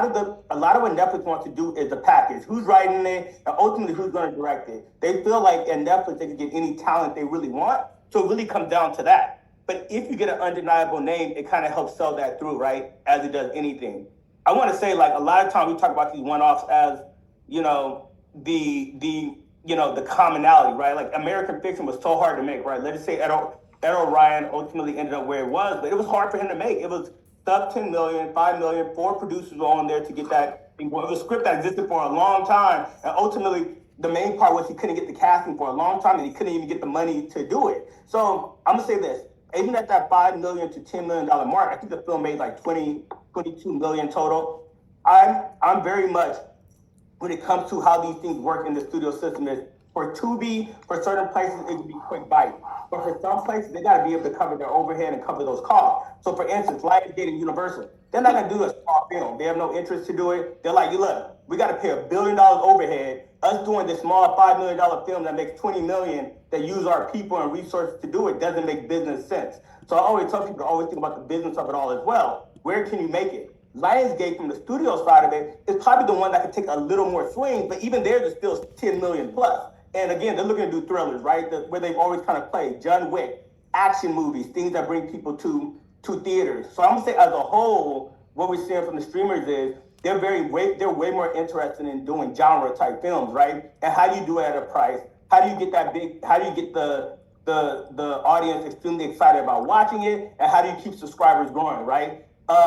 a lot of what Netflix wants to do is the package. Who's writing it, and ultimately who's going to direct it. They feel like in Netflix they can get any talent they really want. So it really comes down to that. But if you get an undeniable name, it kind of helps sell that through, right? As it does anything. I want to say, like, a lot of times we talk about these one-offs as, you know, the commonality, right? Like American Fiction was so hard to make, right? Let's just say Ed O'Ryan ultimately ended up where it was, but it was hard for him to make. It was sub 10 million, 5 million, 4 producers were on there to get that. It was a script that existed for a long time, and ultimately the main part was he couldn't get the casting for a long time, and he couldn't even get the money to do it. So I'm gonna say this: even at that $5 million to $10 million mark, I think the film made like 22 million total. I'm very much, when it comes to how these things work in the studio system, is for Tubi, for certain places, it would be quick bite. But for some places, they got to be able to cover their overhead and cover those costs. So for instance, Lionsgate and Universal, they're not going to do a small film. They have no interest to do it. They're like, look, we got to pay $1 billion overhead. Us doing this small $5 million film that makes 20 million that use our people and resources to do it doesn't make business sense. So I always tell people to always think about the business of it all as well. Where can you make it? Lionsgate, from the studio side of it, is probably the one that can take a little more swing, but even theirs is still 10 million plus. And again, they're looking to do thrillers, right? Where they've always kind of played John Wick, action movies, things that bring people to theaters. So I'm gonna say, as a whole, what we're seeing from the streamers is they're way more interested in doing genre type films, right? And how do you do it at a price? How do you get that big? How do you get the audience extremely excited about watching it? And how do you keep subscribers growing, right?